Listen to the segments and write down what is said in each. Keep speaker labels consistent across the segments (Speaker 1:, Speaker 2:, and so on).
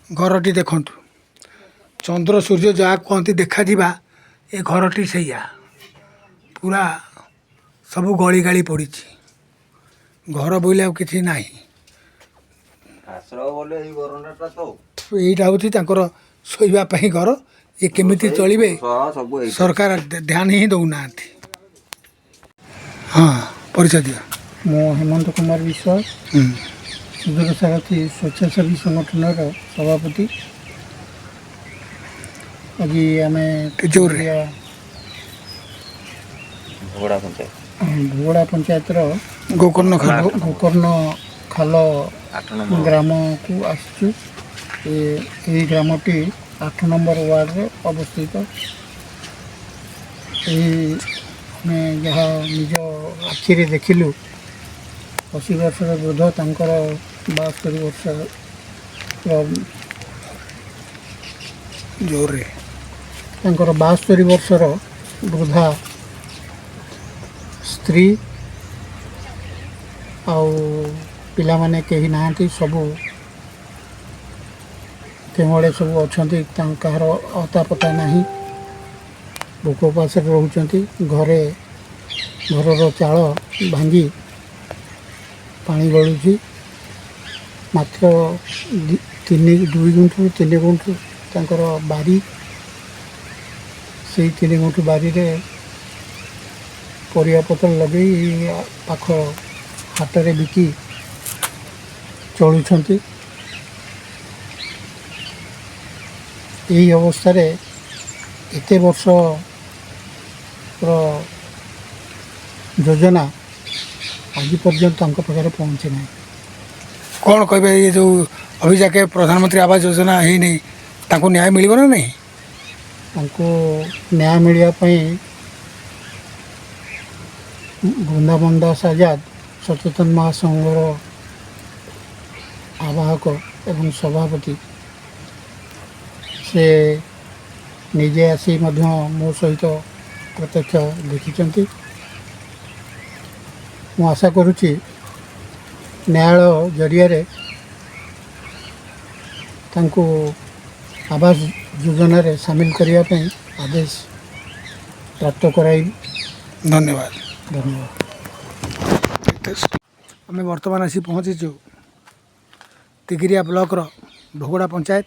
Speaker 1: घरटी देखु चंद्र सूर्य जहाँ कहती देखा ए घरटी से पूरा सब गली गाड़ी पड़ी घर बोले कि ना यहीटा हूँ शोवाई घर ये केमी चलिए सरकार ध्यान ही दौना। हाँ परिचय दिया।
Speaker 2: मो हेमंत कुमार विश्वास सुदूर सारथी स्वेच्छासेवी संगठन सभापति। आज आम भोगड़ा पंचायत
Speaker 1: गोकर्ण
Speaker 2: खाल ग्राम को आसचु। ये ग्रामटी 8 नंबर वार्ड रे अवस्थित। मैं जहाँ निज आखिरे देखिलु 80 वर्षर वृद्ध तांकर 72 वर्षर
Speaker 1: जोर
Speaker 2: तांकर 72 वर्षर वृद्धा स्त्री आउ पिला माने कहीं नाहांती सबू केवड़े सब अच्छा कहार अता पता नहीं भोक उपास रोचती। घरे घर चाल भांगी पानी गलुची मात्र 2 गुंठु 3 गुंठु तांकर बारी से 3 गुंठु बारी रे परिया पत्र लगे पाख हाट रे बिकी चलुछंती। यही अवस्था एत वर्ष योजना आज पर्यंत पाखे पहुँची ना।
Speaker 1: कौन कहे ये जो अभी जाके प्रधानमंत्री आवास योजना है नहीं ताको न्याय मिल ना नहीं
Speaker 2: न्याय मिलवाई वृंदावन दास आजाद सचेतन महासंघर आवाहक एवं सभापति से निजे आसी मो सहित प्रत्यक्ष देखी। मु आशा करुच्ची न्यायालय जरिया तांको आवास योजना रे शामिल करने आदेश प्राप्त कराई।
Speaker 1: धन्यवाद।
Speaker 2: धन्यवाद।
Speaker 1: आम बर्तमान आसी पहुँचीचु तिगिरिया ब्लॉक भोगड़ा पंचायत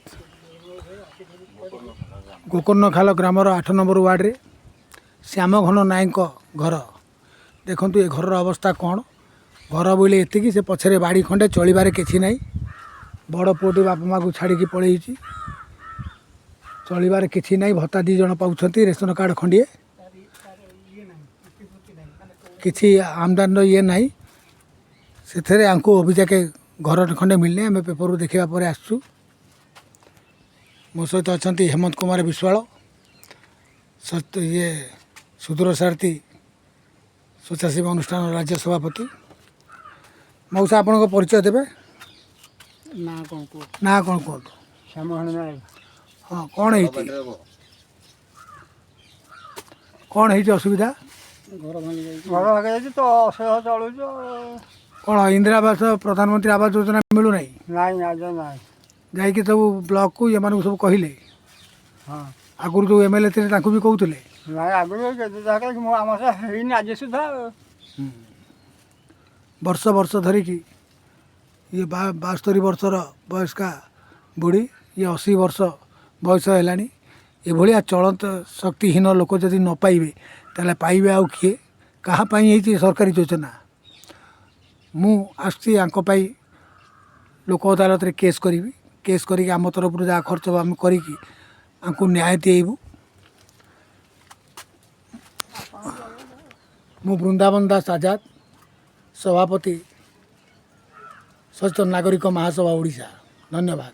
Speaker 1: गोकर्ण खाल ग्रामर 8 नंबर वार्ड रे श्याम घन नायक घर देखु। ये घर अवस्था कौन घर बोले एति से पछरे बाड़ी खंडे चलबार कि ना बड़ पुओटी बापा माँ को छाड़ी पलि चलबार कि ना भत्ता 2 जन पाँच रेशन कार्ड खंडिए कि आमदानी ये ना से अभी जाके घर खंडे मिलने आम पेपर देखा आसचु। मो सहित अच्छा हेमंत कुमार विश्वास ये सुदूर सारथी स्वेच्छासेवी अनुष्ठान राज्य सभापति। मौसा आपण परिचय देवे
Speaker 2: ना
Speaker 1: कौन कहतु हाँ कौन है असुविधा
Speaker 2: घर भांगी तो असह चलु
Speaker 1: कौन इंदिरा आवास प्रधानमंत्री आवास योजना मिलू
Speaker 2: ना
Speaker 1: जाकि सब ब्लॉक को ये सब कहले।
Speaker 2: हाँ
Speaker 1: आगुरी जो एमएलए थे भी कहते
Speaker 2: ना आगे आज सुधा
Speaker 1: वर्ष धरिकी ये 72 वर्षर वयस्का बुढ़ी ये 80 वर्ष बयस है ये भाया चलत शक्तिहीन लोक जदि न पाइबे ताले पाइबे आउ किए कहाँ सरकारी योजना। मु आसती लोक अदालत रे केस करी केस करी आम तरफ जहाँ खर्च आम करी न्याय दिएबू। मु वृंदावन दास आजाद सभापति सचेतन नागरिक महासभा ओडिशा। धन्यवाद।